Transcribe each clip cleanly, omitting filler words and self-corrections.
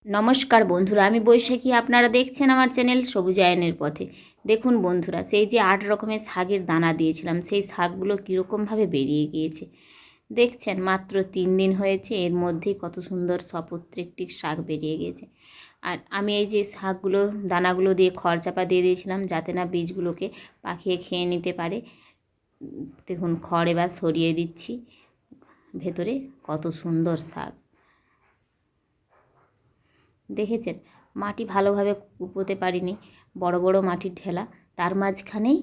নমস্কার বন্ধুরা, আমি বৈশাখী। আপনারা দেখছেন আমার চ্যানেল সবুজায়নের পথে। দেখুন বন্ধুরা, সেই যে 8 রকমের শাকের দানা দিয়েছিলাম, সেই শাকগুলো কীরকমভাবে বেরিয়ে গিয়েছে দেখছেন। মাত্র 3 দিন হয়েছে, এর মধ্যেই কত সুন্দর সপত্রিকটিক শাক বেরিয়ে গিয়েছে। আর আমি এই যে শাকগুলো দানাগুলো দিয়ে খড় চাপা দিয়ে দিয়েছিলাম, যাতে না বীজগুলোকে পাখিয়ে খেয়ে নিতে পারে। দেখুন, খড় এবার সরিয়ে দিচ্ছি। ভেতরে কত সুন্দর শাক দেখেছেন। মাটি ভালোভাবে কুপোতে পারিনি, বড় বড় মাটির ঢেলা, তার মাঝখানেই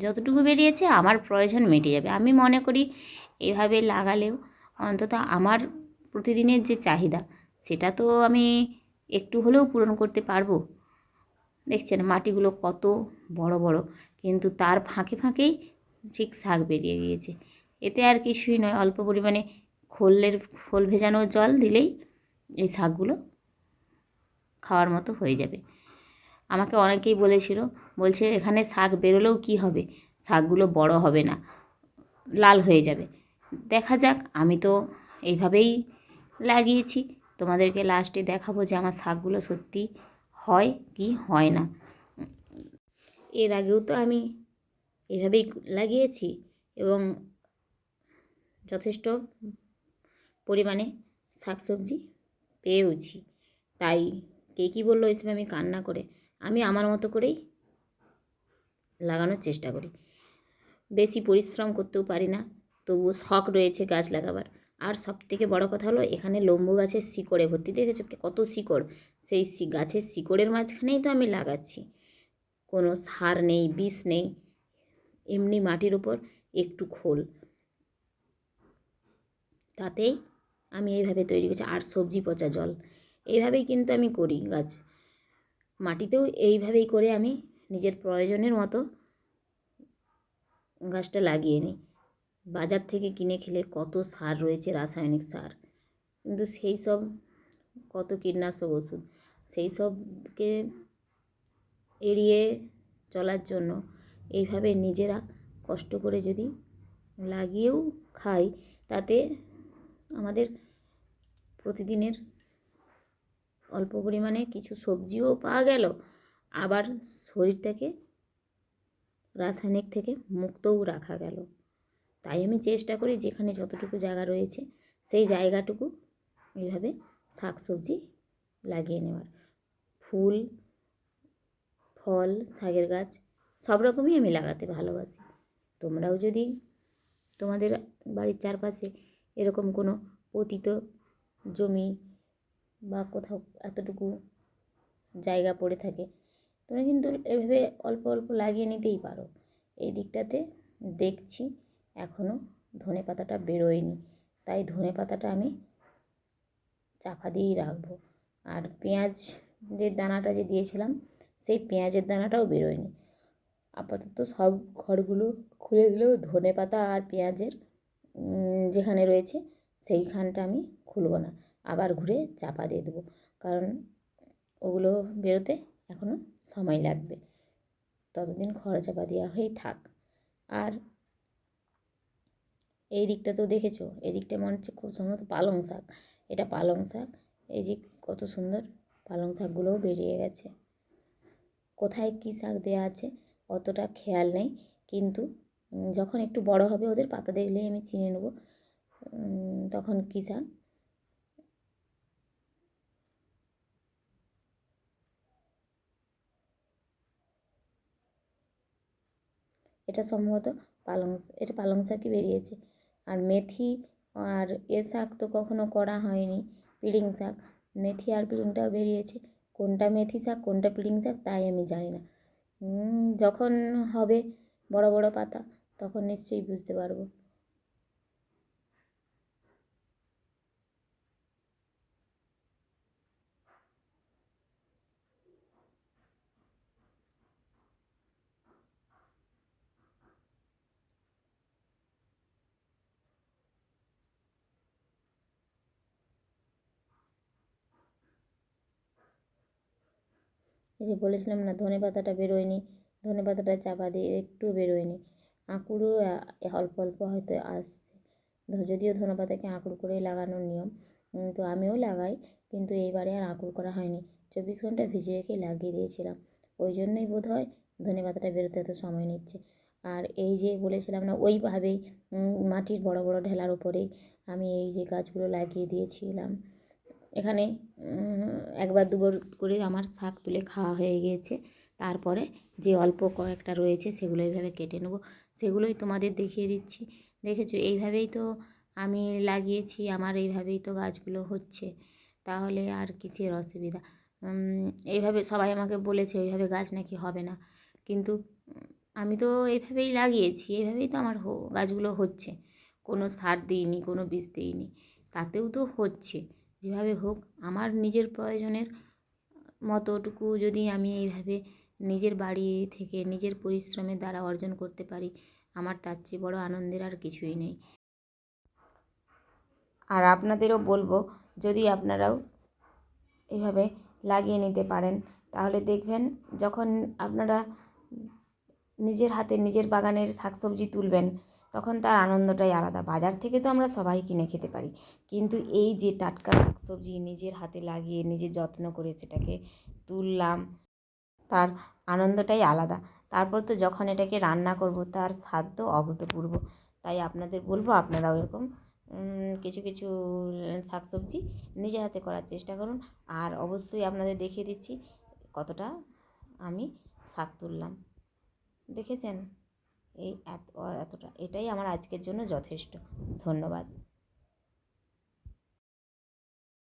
যতটুকু বেরিয়েছে আমার প্রয়োজন মিটে যাবে। আমি মনে করি এভাবে লাগালেও অন্তত আমার প্রতিদিনের যে চাহিদা, সেটা তো আমি একটু হলেও পূরণ করতে পারবো। দেখছেন মাটিগুলো কত বড় বড়, কিন্তু তার ফাঁকে ফাঁকেই ঠিক শাক বেরিয়ে গিয়েছে। এতে আর কিছুই নয়, অল্প পরিমাণে খোল ভেজানো জল দিলেই এই শাকগুলো খাওয়ার মতো হয়ে যাবে। আমাকে অনেকেই বলছে এখানে শাক বেরোলেও কি হবে, শাকগুলো বড় হবে না, লাল হয়ে যাবে। দেখা যাক, আমি তো এইভাবেই লাগিয়েছি। তোমাদেরকে লাস্টে দেখাবো যে আমার শাকগুলো সত্যি হয় কি হয় না। এর আগেও তো আমি এভাবেই লাগিয়েছি এবং যথেষ্ট পরিমাণে শাকসবজি পেয়েওছি। তাই কে কী বললো এই সময় আমি কান্না করে আমি আমার মতো করেই লাগানোর চেষ্টা করি। বেশি পরিশ্রম করতেও পারি না, তবুও শখ রয়েছে গাছ লাগাবার। আর সবথেকে বড় কথা হলো, এখানে লেম্বু গাছের শিকড়ে ভর্তি। দেখেছো কত শিকড়, সেই গাছের শিকড়ের মাঝখানেই তো আমি লাগাচ্ছি। কোনো সার নেই, বিষ নেই, এমনি মাটির উপর একটু খোল, তাতেই আমি এইভাবে তৈরি করছি। আর সবজি পচা জল, এইভাবেই কিন্তু আমি করি গাছ। মাটিতেও এইভাবেই করে আমি নিজের প্রয়োজনের মতো গাছটা লাগিয়ে নিই। বাজার থেকে কিনে খেলে কত সার রয়েছে, রাসায়নিক সার, কিন্তু সেই সব কত কীটনাশক ওষুধ, সেই সবকে এড়িয়ে চলার জন্য এইভাবে নিজেরা কষ্ট করে যদি লাগিয়েও খাই, তাতে আমাদের প্রতিদিনের অল্প পরিমাণে কিছু সবজিও পাওয়া গেল, আবার শরীরটাকে রাসায়নিক থেকে মুক্তও রাখা গেল। তাই আমি চেষ্টা করি যেখানে যতটুকু জায়গা রয়েছে সেই জায়গাটুকু এইভাবে শাক সবজি লাগিয়ে নেওয়ার। ফুল ফল শাকের গাছ সব রকমই আমি লাগাতে ভালোবাসি। তোমরাও যদি তোমাদের বাড়ির চারপাশে এরকম কোনো পতিত জমি বা কোথাও এতটুকু জায়গা পড়ে থাকে, তোমরা কিন্তু এভাবে অল্প অল্প লাগিয়ে নিতেই পারো। এই দিকটাতে দেখছি এখনও ধনে পাতাটা বেরোয়নি, তাই ধনে পাতাটা আমি চাপা দিয়েই রাখবো। আর পেঁয়াজ যে দানাটা যে দিয়েছিলাম, সেই পেঁয়াজের দানাটাও বেরোয়নি। আপাতত সব ঘরগুলো খুলে দিলেও ধনে পাতা আর পেঁয়াজের যেখানে রয়েছে সেইখানটা আমি খুলব না, আবার ঘুরে চাপা দিয়ে দেবো, কারণ ওগুলো বেরোতে এখনও সময় লাগবে। ততদিন খড় চাপা দেওয়া হয়েই থাক। আর এই দিকটা তো দেখেছো, এদিকটা মনে হচ্ছে খুব সম্ভবত পালং শাক। এটা পালং শাক, এই যে কত সুন্দর পালং শাকগুলোও বেরিয়ে গেছে। কোথায় কী শাক দেওয়া আছে অতটা খেয়াল নেই, কিন্তু যখন একটু বড় হবে ওদের পাতা দেখলেই আমি চিনে নেব তখন কী শাক। এটা সম্ভবত এটা পালং শাকই বেরিয়েছে। আর মেথি আর এ শাক তো কখনো করা হয়নি, পিড়িং শাক। মেথি আর পিড়িংটাও বেরিয়েছে, কোনটা মেথি শাক কোনটা পিড়িং শাক তাই আমি জানি না। যখন হবে বড় বড় পাতা তখন নিশ্চয়ই বুঝতে পারবো। এই যে বলেছিলাম না ধনে পাতাটা বেরোয়নি, ধনে পাতাটা চাপা দিয়ে একটু বেরোয়নি। আঁকুড়ও অল্প অল্প হয়তো আসছে, যদিও ধনে পাতাকে আঁকুড় করে লাগানোর নিয়ম, তো আমিও লাগাই, কিন্তু এইবারে আর আঁকুড় করা হয়নি, 24 ঘন্টা ভিজিয়ে রেখে লাগিয়ে দিয়েছিলাম। ওই জন্যই বোধহয় ধনেপাতাটা বেরোতে এত সময় নিচ্ছে। আর এই যে বলেছিলাম না, ওইভাবেই মাটির বড় বড় ঢেলার উপরেই আমি এই যে গাছগুলো লাগিয়ে দিয়েছিলাম। এখানে একবার দুবার করে আমার শাক তুলে খাওয়া হয়ে গিয়েছে। তারপরে যে অল্প কয়েকটা রয়েছে সেগুলো এইভাবে কেটে নেবো, সেগুলোই তোমাদের দেখিয়ে দিচ্ছি। দেখেছো, এইভাবেই তো আমি লাগিয়েছি, আমার এইভাবেই তো গাছগুলো হচ্ছে, তাহলে আর কিসের অসুবিধা? এইভাবে সবাই আমাকে বলেছে ওইভাবে গাছ নাকি হবে না, কিন্তু আমি তো এইভাবেই লাগিয়েছি, এইভাবেই তো আমার গাছগুলো হচ্ছে। কোনো সার দিইনি, কোনো বীজ দিইনি, তাতেও তো হচ্ছে। যেভাবে হোক আমার নিজের প্রয়োজনের মতোটুকু যদি আমি এইভাবে নিজের বাড়ি থেকে নিজের পরিশ্রমের দ্বারা অর্জন করতে পারি, আমার তার চেয়ে বড় আনন্দের আর কিছুই নেই। আর আপনাদেরও বলবো, যদি আপনারাও এভাবে লাগিয়ে নিতে পারেন, তাহলে দেখবেন যখন আপনারা নিজের হাতে নিজের বাগানের শাকসবজি তুলবেন, তখন তার আনন্দটাই আলাদা। বাজার থেকে তো আমরা সবাই কিনে খেতে পারি, কিন্তু এই যে টাটকা শাকসবজি নিজের হাতে লাগিয়ে নিজের যত্ন করে সেটাকে তুললাম, তার আনন্দটাই আলাদা। তারপর তো যখন এটাকে রান্না করব, তার স্বাদ তো অভূতপূর্ব। তাই আপনাদের বলবো, আপনারাও এরকম কিছু কিছু শাকসবজি নিজের হাতে করার চেষ্টা করুন। আর অবশ্যই আপনাদের দেখিয়ে দিচ্ছি কতটা আমি শাক তুললাম। দেখেছেন? এই এতটা, এটাই আমার আজকের জন্য যথেষ্ট। ধন্যবাদ।